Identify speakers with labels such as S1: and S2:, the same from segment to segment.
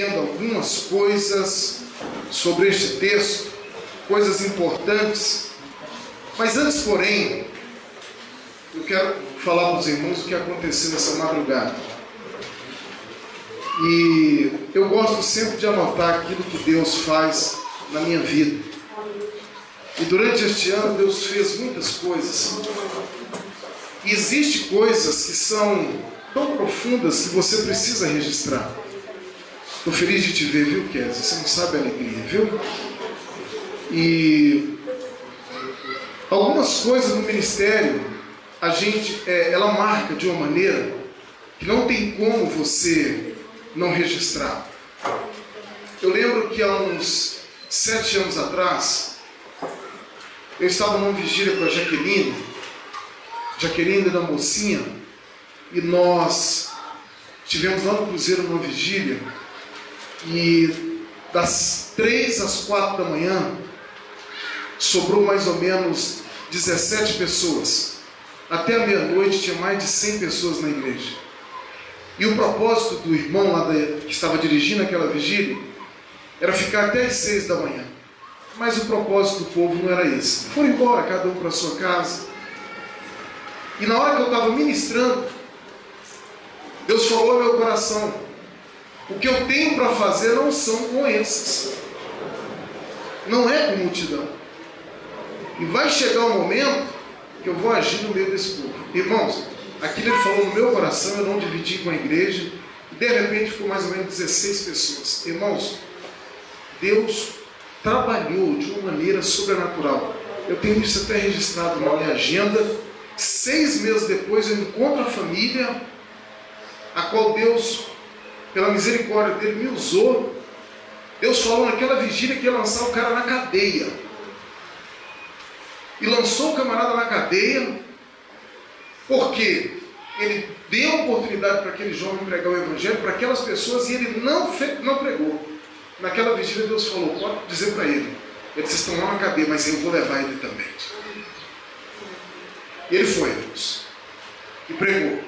S1: entendendo algumas coisas sobre este texto, coisas importantes. Mas antes, porém, eu quero falar para os irmãos o que aconteceu nessa madrugada. E eu gosto sempre de anotar aquilo que Deus faz na minha vida. E durante este ano Deus fez muitas coisas. E existem coisas que são tão profundas que você precisa registrar. Estou feliz de te ver, viu, Kézia? Você não sabe a alegria, viu? E algumas coisas no ministério, ela marca de uma maneira que não tem como você não registrar. Eu lembro que há uns 7 anos atrás, eu estava numa vigília com a Jaqueline da mocinha, e nós tivemos lá no Cruzeiro uma vigília, e das 3 às 4 da manhã, sobrou mais ou menos 17 pessoas. Até a meia-noite tinha mais de 100 pessoas na igreja. E o propósito do irmão lá que estava dirigindo aquela vigília era ficar até as 6 da manhã. Mas o propósito do povo não era esse. Foram embora, cada um para a sua casa. E na hora que eu estava ministrando, Deus falou ao meu coração: o que eu tenho para fazer não são com esses, não é com multidão. E vai chegar o momento que eu vou agir no meio desse povo. Irmãos, aquilo ele falou no meu coração, eu não dividi com a igreja, e de repente ficou mais ou menos 16 pessoas. Irmãos, Deus trabalhou de uma maneira sobrenatural. Eu tenho isso até registrado na minha agenda. 6 meses depois eu encontro a família, a qual Deus, pela misericórdia dele, me usou. Deus falou naquela vigília que ia lançar o cara na cadeia. E lançou o camarada na cadeia, porque ele deu oportunidade para aquele jovem pregar o evangelho, para aquelas pessoas, e ele não pregou. Naquela vigília Deus falou: pode dizer para ele, eles estão lá na cadeia, mas eu vou levar ele também. E ele foi, irmãos, e pregou.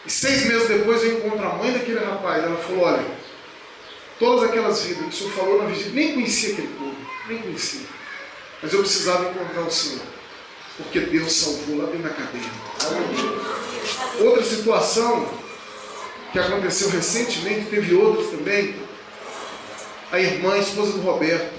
S1: E 6 meses depois eu encontro a mãe daquele rapaz. Ela falou: olha, todas aquelas vidas que o senhor falou na vigília, nem conhecia aquele povo, nem conhecia, mas eu precisava encontrar o senhor, porque Deus salvou lá dentro da cadeia. Outra situação que aconteceu recentemente, teve outras também. A irmã, a esposa do Roberto,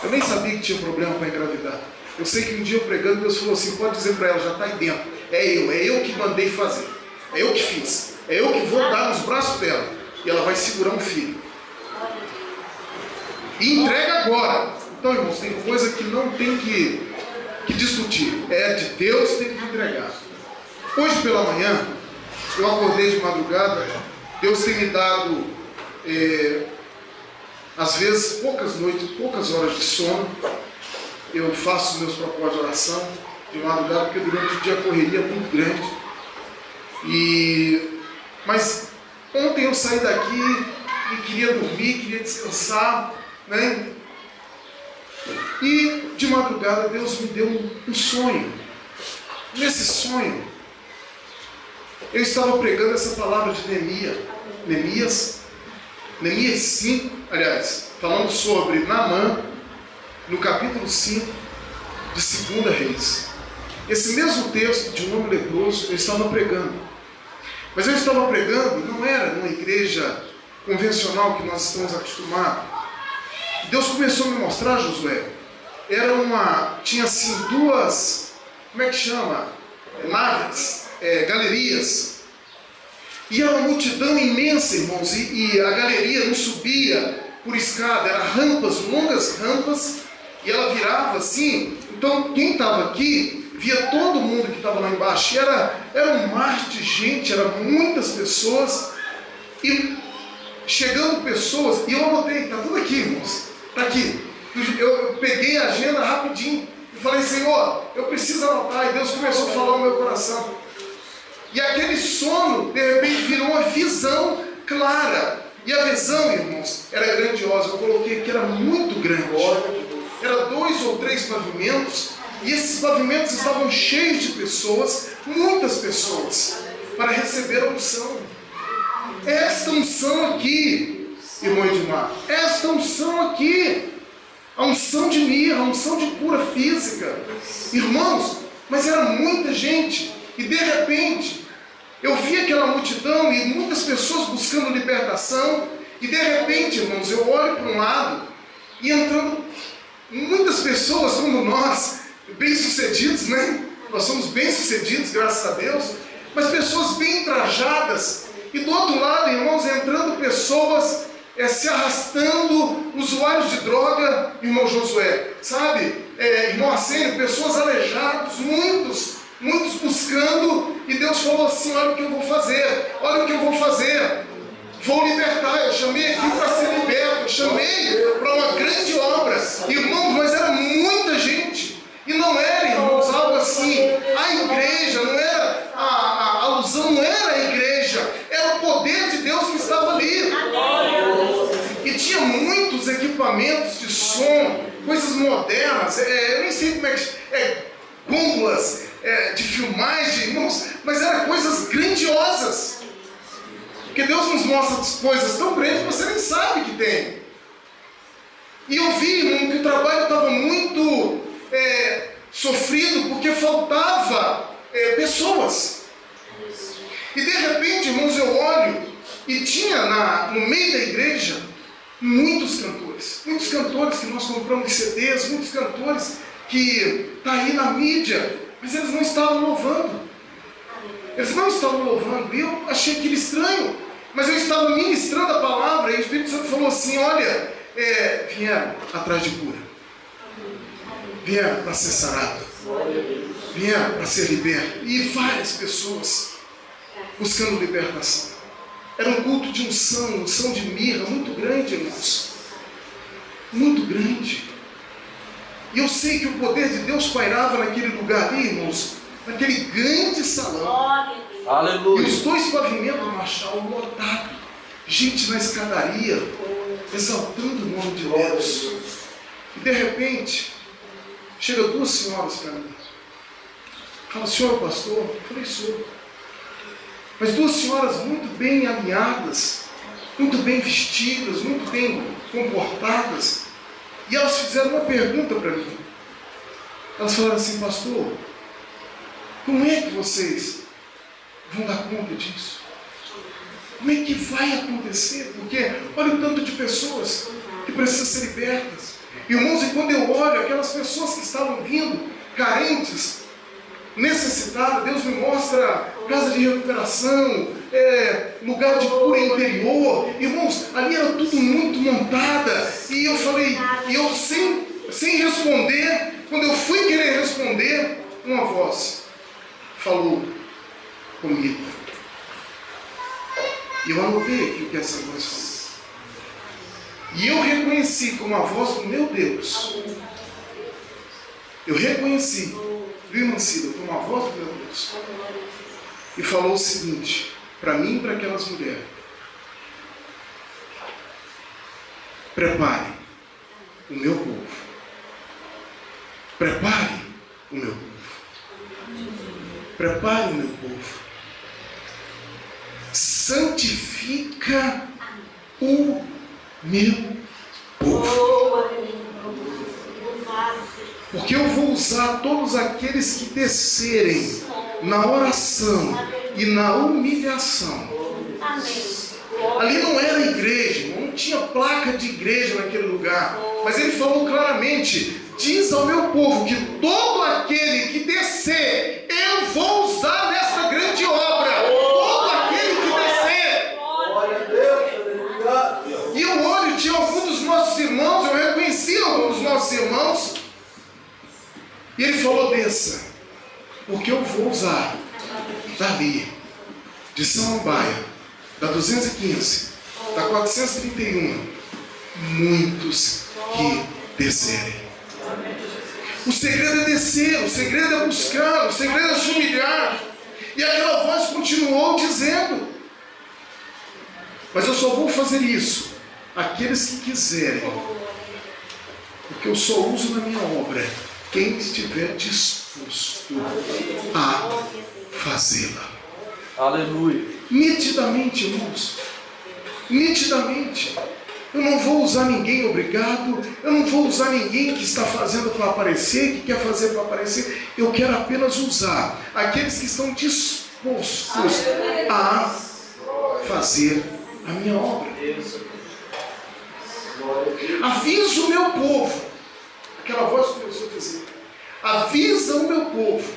S1: eu nem sabia que tinha problema para engravidar. Eu sei que um dia eu pregando, Deus falou assim: pode dizer para ela, já está aí dentro. É eu que mandei fazer, é eu que fiz, é eu que vou dar nos braços dela, e ela vai segurar um filho. E entrega agora. Então, irmãos, tem coisa que não tem que discutir. É de Deus, tem que entregar. Hoje pela manhã, eu acordei de madrugada. Deus tem me dado, às vezes, poucas noites, poucas horas de sono. Eu faço meus propósitos de oração de madrugada, porque durante o dia a correria é muito grande. Mas ontem eu saí daqui e queria dormir, queria descansar, né? E de madrugada Deus me deu um sonho. Nesse sonho, eu estava pregando essa palavra de Neemias 5, aliás, falando sobre Naamã, no capítulo 5 de 2 Reis. Esse mesmo texto de um homem leproso eu estava pregando. Mas eu estava pregando, não era numa igreja convencional que nós estamos acostumados. Deus começou a me mostrar, Josué, tinha assim 2, como é que chama? Naves, galerias. E era uma multidão imensa, irmãos, e a galeria não subia por escada, eram rampas, longas rampas, e ela virava assim. Então quem estava aqui via todo mundo que estava lá embaixo. E era um mar de gente, eram muitas pessoas, e chegando pessoas, e eu anotei, está tudo aqui, irmãos, está aqui. Eu peguei a agenda rapidinho e falei: Senhor, eu preciso anotar. E Deus começou a falar no meu coração. E aquele sono, de repente, virou uma visão clara. E a visão, irmãos, era grandiosa. Eu coloquei que era muito grande. Era 2 ou 3 pavimentos. E esses pavimentos estavam cheios de pessoas, muitas pessoas, para receber a unção. Esta unção aqui, irmão Edmar, esta unção aqui, a unção de mirra, a unção de cura física. Irmãos, mas era muita gente, e de repente, eu vi aquela multidão e muitas pessoas buscando libertação, e de repente, irmãos, eu olho para um lado, e entrando muitas pessoas como nós, bem-sucedidos, né? Nós somos bem-sucedidos, graças a Deus, mas pessoas bem trajadas, e do outro lado, irmãos, entrando pessoas se arrastando, usuários de droga, irmão Josué, sabe? Irmão Arsênio, pessoas aleijadas, muitos buscando, e Deus falou assim: olha o que eu vou fazer, olha o que eu vou fazer, vou libertar. Eu chamei aqui para ser liberto, eu chamei para uma grande obra, irmãos, mas era muita gente, e não era, irmãos, algo assim, a igreja, não era, a alusão não era a igreja, era o poder de Deus que estava ali. E tinha muitos equipamentos de som, coisas modernas, eu nem sei como é que gôndolas de filmagem, irmãos, mas eram coisas grandiosas. Porque Deus nos mostra coisas tão grandes que você nem sabe que tem. E eu vi, irmão, que o trabalho estava muito sofrido, porque faltava pessoas. E de repente, irmãos, eu olho e tinha no meio da igreja muitos cantores que nós compramos CDs, muitos cantores que estão aí na mídia, mas eles não estavam louvando. E eu achei aquilo estranho, mas eu estava ministrando a palavra, e o Espírito Santo falou assim: olha, vieram atrás de cura, vieram para ser sarado, vieram para ser liberto, e várias pessoas buscando libertação. Era um culto de unção de mirra, muito grande, irmãos. Muito grande. E eu sei que o poder de Deus pairava naquele lugar ali, irmãos, naquele grande salão. Aleluia. E os 2 pavimentos do Marchal lotados. Gente na escadaria, exaltando o nome de Deus. E de repente, chega 2 senhoras para mim. Fala: senhor pastor? Eu falei: sou. Mas 2 senhoras muito bem alinhadas, muito bem vestidas, muito bem comportadas. E elas fizeram uma pergunta para mim. Elas falaram assim: pastor, como é que vocês vão dar conta disso? Como é que vai acontecer? Porque olha o tanto de pessoas que precisam ser libertas. Irmãos, e quando eu olho aquelas pessoas que estavam vindo, carentes, necessitada, Deus me mostra casa de recuperação, lugar de cura interior. Irmãos, ali era tudo muito montada. E eu falei, e eu sem responder, quando eu fui querer responder, uma voz falou comigo. E eu anotei aqui o que essa voz falou. E eu reconheci como a voz do meu Deus. Eu reconheci, viu, irmã Cida, como a voz do meu Deus. E falou o seguinte, para mim e para aquelas mulheres: prepare o meu povo. Prepare o meu povo. Prepare o meu povo. Santifica o meu povo. Porque eu vou usar todos aqueles que descerem na oração e na humilhação. Ali não era igreja, não tinha placa de igreja naquele lugar. Mas ele falou claramente: diz ao meu povo que todo aquele que descer, eu vou usar nessa grande obra. Todo aquele que descer. Glória a Deus. E eu olho, tinha alguns dos nossos irmãos, eu reconheci alguns dos nossos irmãos. E ele falou: desça, porque eu vou usar dali, de Samambaia, da 215, da 431, muitos que descerem. O segredo é descer, o segredo é buscar, o segredo é se humilhar. E aquela voz continuou dizendo: mas eu só vou fazer isso aqueles que quiserem, porque eu só uso na minha obra quem estiver disposto a fazê-la. Aleluia. Nitidamente, irmãos, nitidamente. Eu não vou usar ninguém obrigado, eu não vou usar ninguém que está fazendo para aparecer, que quer fazer para aparecer. Eu quero apenas usar aqueles que estão dispostos a fazer a minha obra. Avisa o meu povo. Aquela voz começou a dizer: avisa o meu povo,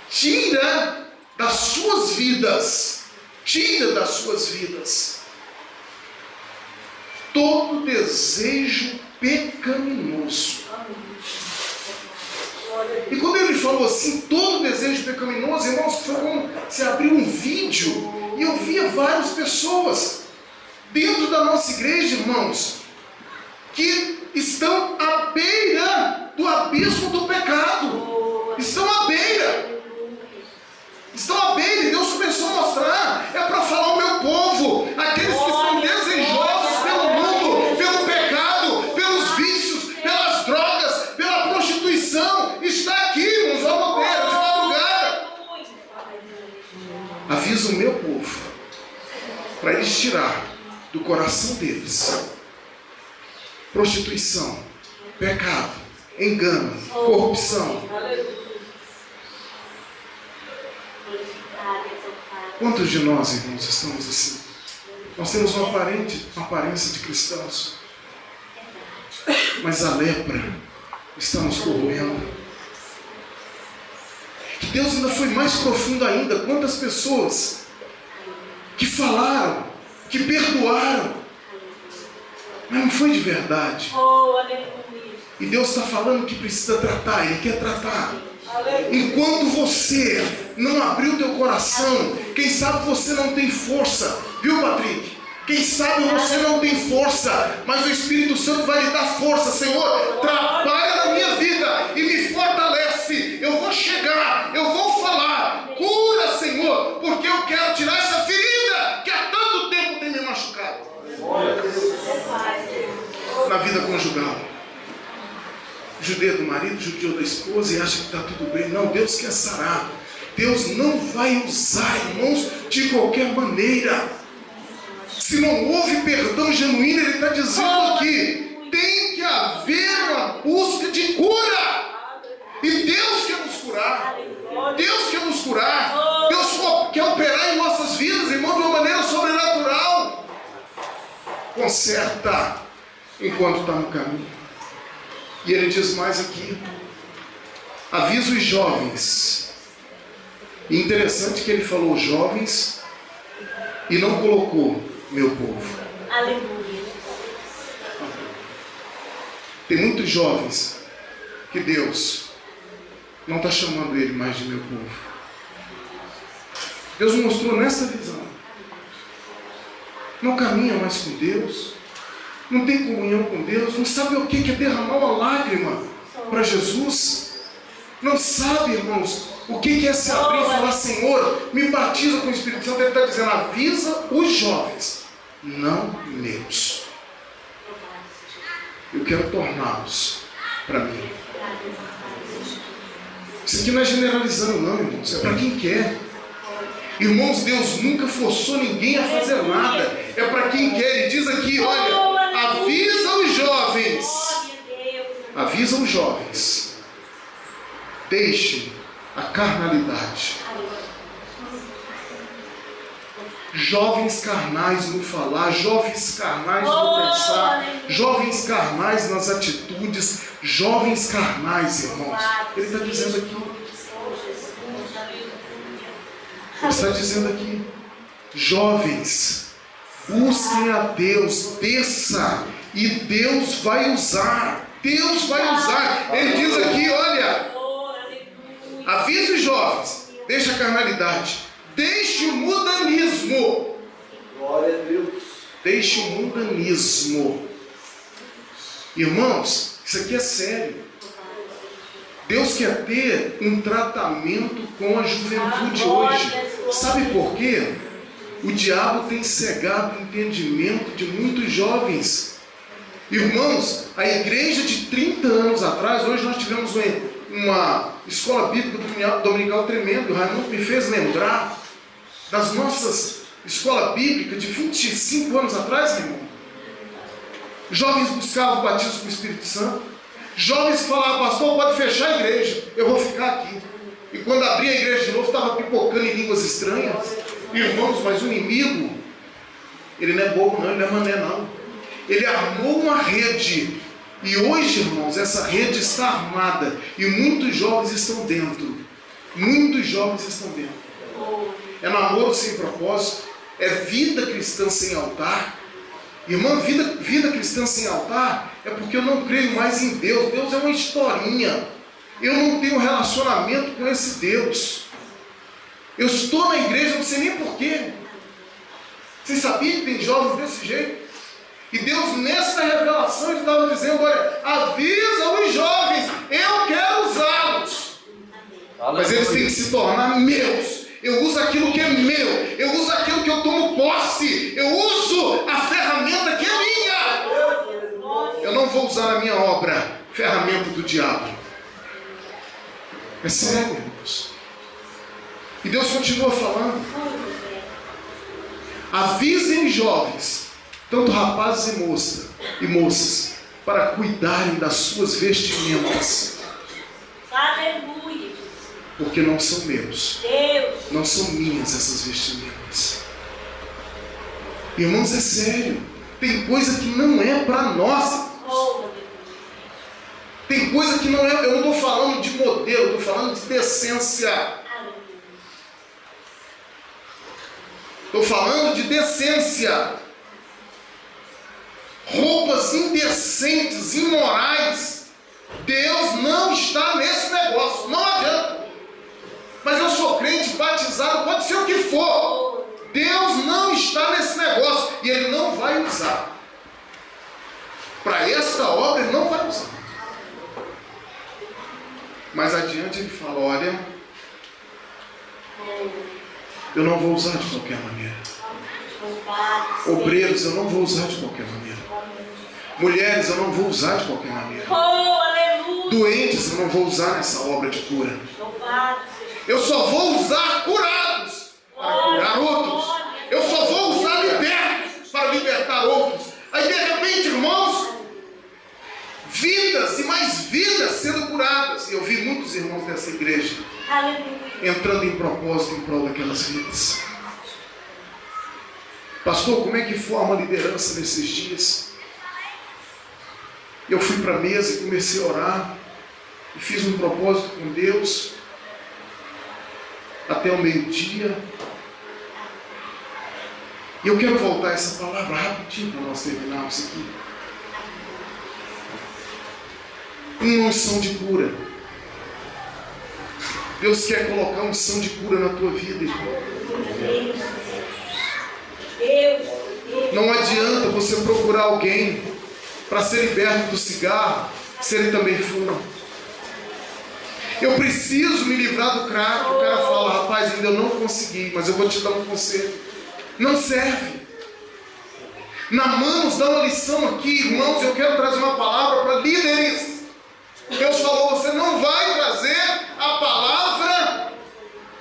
S1: tira das suas vidas todo desejo pecaminoso. E quando ele falou assim, todo desejo pecaminoso, irmãos, foi como se abriu um vídeo e eu via várias pessoas dentro da nossa igreja, irmãos, que estão à beira do abismo do pecado. Estão à beira. E Deus começou a mostrar, é para falar ao meu povo, aqueles que estão desejosos pelo mundo, pelo pecado, pelos vícios, pelas drogas, pela prostituição. Está aqui, irmãos, à beira de madrugada. Avisa o meu povo, para eles tirar do coração deles prostituição, pecado, engano, corrupção. Quantos de nós, irmãos, estamos assim? Nós temos uma aparência de cristãos, mas a lepra está nos corroendo. E Deus ainda foi mais profundo ainda. Quantas pessoas que falaram, que perdoaram, mas não foi de verdade. E Deus está falando que precisa tratar, Ele quer tratar. Enquanto você não abrir o teu coração, quem sabe você não tem força, viu, Patrick? Quem sabe você não tem força, mas o Espírito Santo vai lhe dar força. Senhor, trabalha na minha vida e me fortalece. Eu vou chegar, eu vou falar. Cura, Senhor, porque eu quero tirar essa ferida que há tanto tempo tem me machucado. Na vida conjugal, judia do marido, judia da esposa e acha que está tudo bem. Não, Deus quer sarar. Deus não vai usar, irmãos, de qualquer maneira. Se não houve perdão genuíno, Ele está dizendo aqui, tem que haver uma busca de cura. E Deus quer nos curar. Deus quer nos curar. Deus quer operar em nossas vidas, irmão, de uma maneira sobrenatural. Conserta enquanto está no caminho. E Ele diz mais aqui: avisa os jovens. E interessante que Ele falou jovens e não colocou meu povo.
S2: Aleluia.
S1: Tem muitos jovens que Deus não está chamando ele mais de meu povo. Deus mostrou nessa visão. Não caminha mais com Deus, não tem comunhão com Deus, não sabe o que é derramar uma lágrima para Jesus, não sabe, irmãos, o que é se abrir e falar: Senhor, me batiza com o Espírito Santo. Ele está dizendo: avisa os jovens, não meus. Eu quero torná-los para mim. Isso aqui não é generalizando, não, irmãos, é para quem quer. Irmãos, Deus nunca forçou ninguém a fazer nada, é para quem quer. Ele diz aqui, olha, avisa os jovens, avisa os jovens, deixem a carnalidade. Jovens carnais no falar, jovens carnais no pensar, jovens carnais nas atitudes, jovens carnais, irmãos. Ele está dizendo aqui. Ele está dizendo aqui: jovens, busquem a Deus, desça, e Deus vai usar. Deus vai usar. Ele diz aqui, olha, avisa os jovens, deixa a carnalidade, deixe o mundanismo.
S3: Glória a Deus.
S1: Deixe o mundanismo. Irmãos, isso aqui é sério. Deus quer ter um tratamento com a juventude hoje. Sabe por quê? O diabo tem cegado o entendimento de muitos jovens. Irmãos, a igreja de 30 anos atrás, hoje nós tivemos uma escola bíblica dominical tremenda. O Raimundo me fez lembrar das nossas escola bíblica de 25 anos atrás, meu irmão. Jovens buscavam o batismo com o Espírito Santo. Jovens falavam, pastor, pode fechar a igreja, eu vou ficar aqui. E quando abri a igreja de novo, estava pipocando em línguas estranhas. Irmãos, mas o inimigo, ele não é bobo não, ele não é mané não. Ele armou uma rede. E hoje, irmãos, essa rede está armada. E muitos jovens estão dentro. Muitos jovens estão dentro. É namoro sem propósito. É vida cristã sem altar. Irmã, vida cristã sem altar é porque eu não creio mais em Deus. Deus é uma historinha. Eu não tenho relacionamento com esse Deus. Eu estou na igreja, não sei nem porquê. Vocês sabiam que tem jovens desse jeito? E Deus, nessa revelação, Ele estava dizendo, olha, avisa os jovens, eu quero usá-los. Mas eles têm que se tornar meus. Eu uso aquilo que é meu. Eu uso aquilo que eu tomo posse. Eu uso a ferramenta que é minha. Eu não vou usar na minha obra ferramenta do diabo. É sério, irmãos. E Deus continua falando. Avisem jovens, tanto rapazes e moças, para cuidarem das suas vestimentas.
S2: Aleluia.
S1: Porque não são meus.
S2: Deus.
S1: Não são minhas essas vestimentas. Irmãos, é sério. Tem coisa que não é para nós. Tem coisa que não é. Eu não estou falando de modelo, estou falando de decência. Estou falando de decência. Roupas indecentes, imorais. Deus não está nesse negócio. Não adianta. Mas eu sou crente, batizado, pode ser o que for. Deus não está nesse negócio. E Ele não vai usar. Para esta obra Ele não vai usar. Mais adiante Ele fala, olha, eu não vou usar de qualquer maneira. Obreiros eu não vou usar de qualquer maneira. Mulheres eu não vou usar de qualquer maneira. Doentes eu não vou usar nessa obra de cura. Eu só vou usar curados para curar outros. Eu só vou usar libertos para libertar outros. Aí de repente, irmãos, vidas e mais vidas sendo curadas. E eu vi muitos irmãos dessa igreja entrando em propósito em prol daquelas vidas. Pastor, como é que forma a liderança nesses dias? Eu fui para a mesa e comecei a orar. E fiz um propósito com Deus. Até o meio-dia. E eu quero voltar essa palavra rapidinho para nós terminarmos aqui. Uma unção de cura. Deus quer colocar uma unção de cura na tua vida, irmão. Não adianta você procurar alguém para ser liberto do cigarro, se ele também fuma. Eu preciso me livrar do crack. O cara fala, rapaz, ainda não consegui, mas eu vou te dar um conselho. Não serve. Naamã nos dá uma lição aqui, irmãos. Eu quero trazer uma palavra para líderes. Deus falou, você não vai trazer a palavra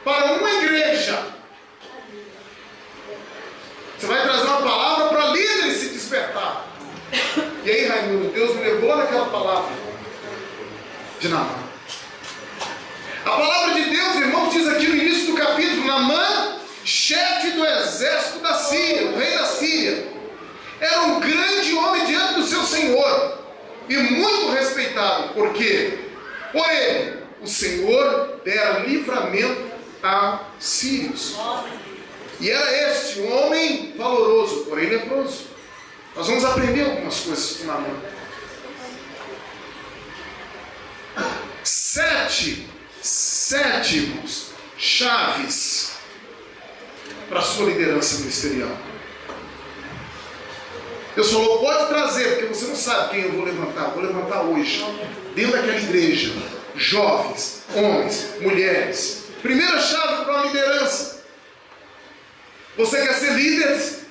S1: para uma igreja. Você vai trazer uma palavra para líderes se despertar. E aí, Raimundo, Deus me levou naquela palavra de Naamã. A palavra de Deus, irmãos, diz aqui no início do capítulo, Naamã, chefe do exército da Síria, o rei da Síria, era um grande homem diante do seu Senhor e muito respeitado, porque por ele o Senhor dera livramento a sírios. E era este um homem valoroso, porém leproso. Nós vamos aprender algumas coisas com Naamã. 7 irmãos, chaves para a sua liderança ministerial. Deus falou, pode trazer, porque você não sabe quem eu vou levantar. Vou levantar hoje, dentro daquela igreja, jovens, homens, mulheres. Primeira chave para uma liderança. Você quer ser líder?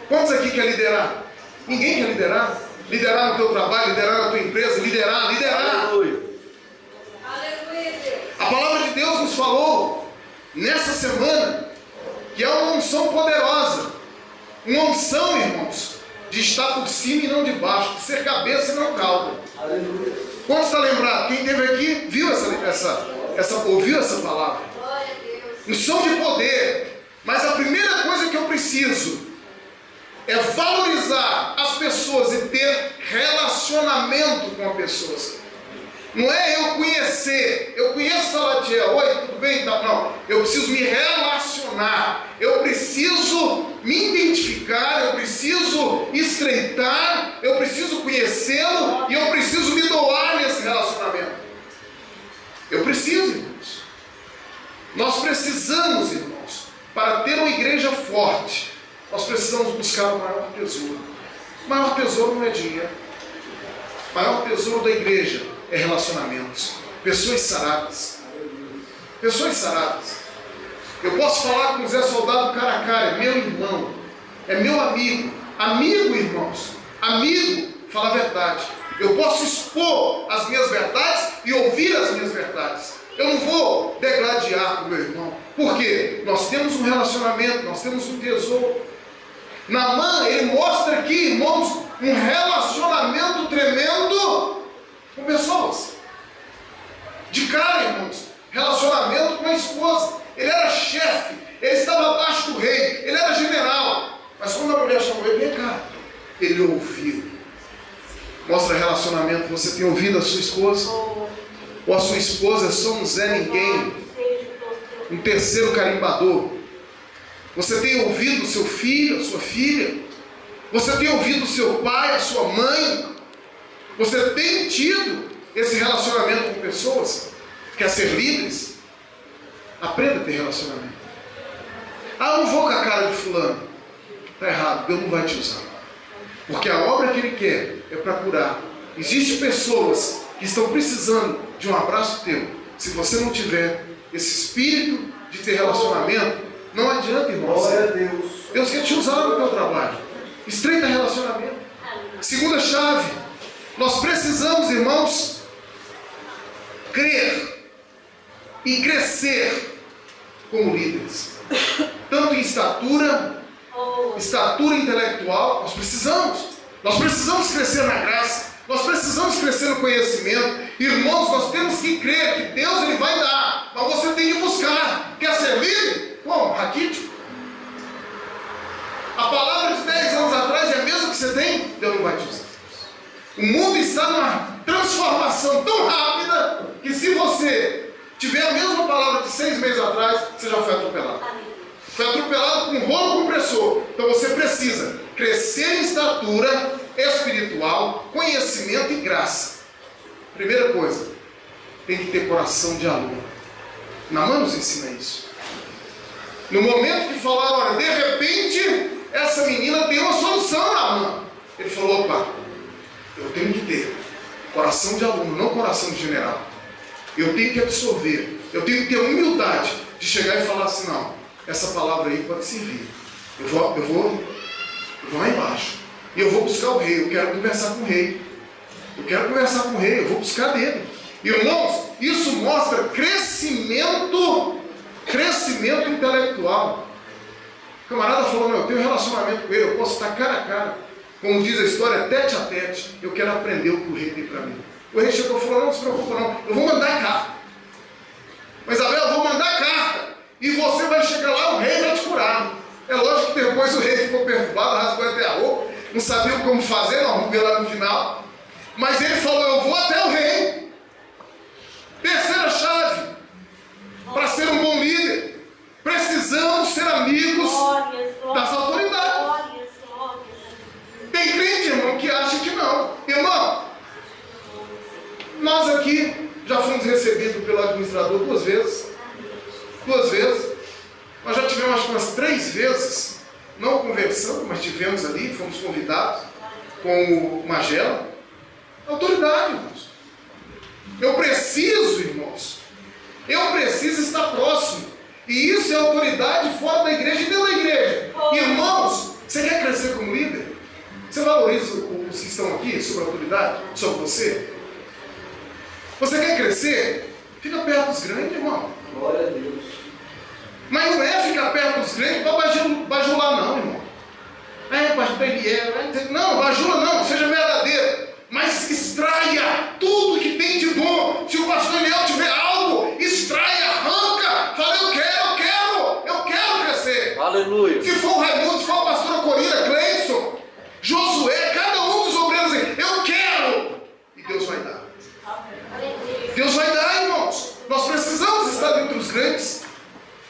S1: Quantos aqui quer liderar? Ninguém quer liderar. Liderar no teu trabalho, liderar na tua empresa, liderar. Aleluia. A palavra de Deus nos falou nessa semana que é uma unção poderosa. Uma unção, irmãos, de estar por cima e não de baixo, de ser cabeça e não cauda.
S3: Aleluia.
S1: Quantos está lembrado? Quem esteve aqui viu ouviu essa palavra. Unção de poder. Mas a primeira coisa que eu preciso é valorizar as pessoas e ter relacionamento com as pessoas. Não é eu conhecer, eu conheço Salatiel, oi, tudo bem? Não, eu preciso me relacionar, eu preciso me identificar, eu preciso estreitar, eu preciso conhecê-lo e eu preciso me doar nesse relacionamento. Eu preciso, irmãos. Nós precisamos, irmãos, para ter uma igreja forte, nós precisamos buscar o maior tesouro. O maior tesouro não é dinheiro. O maior tesouro da igreja é relacionamentos. Pessoas saradas. Pessoas saradas. Eu posso falar com o Zé Soldado cara a cara, é meu irmão, é meu amigo. Amigo, irmãos. Amigo, fala a verdade. Eu posso expor as minhas verdades e ouvir as minhas verdades. Eu não vou degladiar com o meu irmão. Por quê? Nós temos um relacionamento, nós temos um tesouro. Naamã, ele mostra aqui, irmãos, um relacionamento tremendo com pessoas. De cara, irmãos, relacionamento com a esposa. Ele era chefe, ele estava abaixo do rei, ele era general. Mas quando a mulher chamou ele, vem cá, ele ouviu. Mostra relacionamento. Você tem ouvido a sua esposa? Ou a sua esposa é só um Zé Ninguém, um terceiro carimbador? Você tem ouvido o seu filho, a sua filha? Você tem ouvido o seu pai, a sua mãe? Você tem tido esse relacionamento com pessoas? Quer ser líderes? Aprenda a ter relacionamento. Ah, eu não vou com a cara de fulano. Está errado, Deus não vai te usar. Porque a obra que Ele quer é para curar. Existem pessoas que estão precisando de um abraço teu. Se você não tiver esse espírito de ter relacionamento, não adianta, irmão.
S3: Glória a Deus.
S1: Deus quer te usar no teu trabalho. Estreita relacionamento. Segunda chave. Nós precisamos, irmãos, crer e crescer como líderes. Tanto em estatura intelectual, nós precisamos crescer na graça, nós precisamos crescer no conhecimento. Irmãos, nós temos que crer que Deus Ele vai dar, mas você tem que buscar. Quer ser líder? Como? Raquítico. A palavra de 10 anos atrás é a mesma que você tem? Deus não vai te usar. O mundo está numa transformação tão rápida que se você tiver a mesma palavra de 6 meses atrás, você já foi atropelado. Foi atropelado com um rolo compressor. Então você precisa crescer em estatura espiritual, conhecimento e graça. Primeira coisa, tem que ter coração de aluno. Naamã nos ensina isso. No momento que falaram, olha, de repente, essa menina tem uma solução, Naamã. Ele falou, opa, eu tenho que ter coração de aluno, não coração de general. Eu tenho que absorver, eu tenho que ter humildade de chegar e falar assim, não, essa palavra aí pode servir. Eu vou lá embaixo. E eu vou buscar o rei, eu quero conversar com o rei. Eu vou buscar dele. Irmãos, isso mostra crescimento intelectual. O camarada falou, não, eu tenho relacionamento com ele, eu posso estar cara a cara. Como diz a história, tete a tete, eu quero aprender o que o rei tem para mim. O rei chegou e falou, não se preocupa não, eu vou mandar carta. Mas Abel, eu vou mandar carta. E você vai chegar lá, o rei vai te curar. É lógico que depois o rei ficou perturbado, rasgou até a roupa, não sabia como fazer, nós vamos ver lá no final. Mas ele falou, eu vou até o rei. Terceira chave, para ser um bom líder, precisamos ser amigos das autoridades. Tem crente, irmão, que acha que não. Irmão, nós aqui já fomos recebidos pelo administrador 2 vezes. 2 vezes. Nós já tivemos acho que umas 3 vezes, não conversando, mas tivemos ali, fomos convidados com o Magela. Autoridade, irmãos. Eu preciso, irmãos, estar próximo. E isso é autoridade fora da igreja e dentro da igreja. Irmãos, você quer crescer como líder? Você valoriza os que estão aqui sobre a autoridade, sobre você? Você quer crescer? Fica perto dos grandes, irmão.
S3: Glória a Deus.
S1: Mas não é ficar perto dos crentes para bajular, não, irmão. Pastor Eliel, não, bajula não, seja verdadeiro. Mas extraia tudo que tem de bom. Se o pastor Eliel tiver algo, extraia, arranca. Fala, eu quero crescer.
S3: Aleluia.
S1: Se for o Raimundo, se for a pastora Corina, Cleison, Josué, cada um dos obreiros diz, eu quero. E Deus vai dar. Deus vai dar, irmãos. Nós precisamos estar entre os grandes.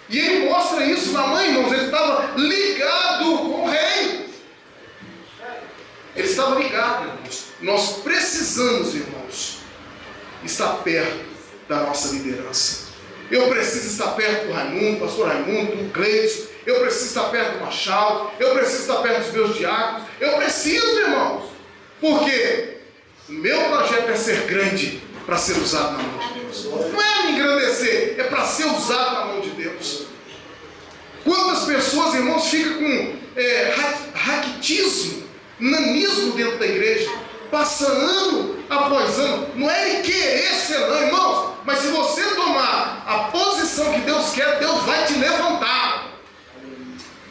S1: E ele mostra isso na mãe, irmãos. Ele estava ligado com o rei. Ele estava ligado, irmãos. Nós precisamos, irmãos, estar perto da nossa liderança. Eu preciso estar perto do Raimundo, pastor Raimundo, do Cleison. Eu preciso estar perto do Machado. Eu preciso estar perto dos meus diáconos. Eu preciso, irmãos. Por quê? O meu projeto é ser grande para ser usado na mão de Deus. Não é me engrandecer, é para ser usado na mão de Deus. Quantas pessoas, irmãos, ficam com raquitismo, nanismo dentro da igreja, passa ano após ano. Não é ele querer ser não, irmãos, mas se você tomar a posição que Deus quer, Deus vai te levantar.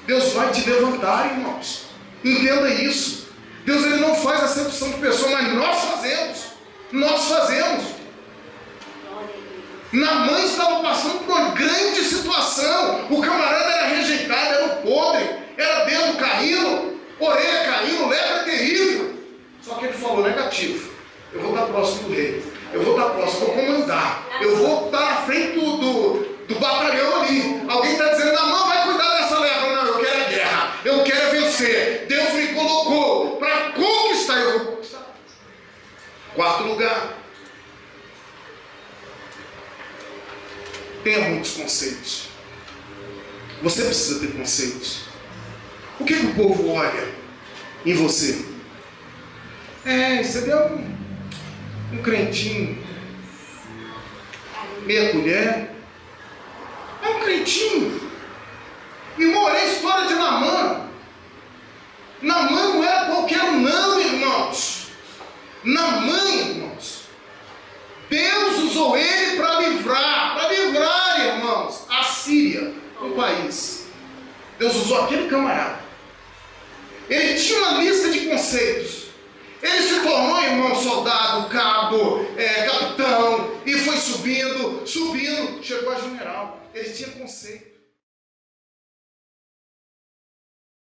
S1: Deus vai te levantar, irmãos. Entenda isso. Deus, ele não faz acepção de pessoa, mas nós fazemos. Nós fazemos. Naamã estava passando por uma grande situação. O camarada era rejeitado, era um podre, era dedo caindo, orelha caindo, lepra terrível. Só que ele falou negativo. Eu vou estar próximo do rei. Eu vou estar próximo, vou comandar. Eu vou estar na frente do batalhão ali. Alguém está dizendo, Naamã vai cuidar dessa lepra. Não, eu quero a guerra. Eu quero vencer. Deus me colocou para conquistar. Eu vou conquistar. Quarto lugar. Tenha muitos conceitos. Você precisa ter conceitos. O que o povo olha em você? Você deu um crentinho, meia colher. É um crentinho. Irmão, olha a história de Naamã. Naamã não era qualquer um não, irmãos. Naamã, irmãos, Deus usou ele para livrar, irmãos, a Síria, um país. Deus usou aquele camarada. Ele tinha uma lista de conceitos. Ele se tornou, irmão, soldado, cabo, capitão, e foi subindo, chegou a general. Ele tinha conceito.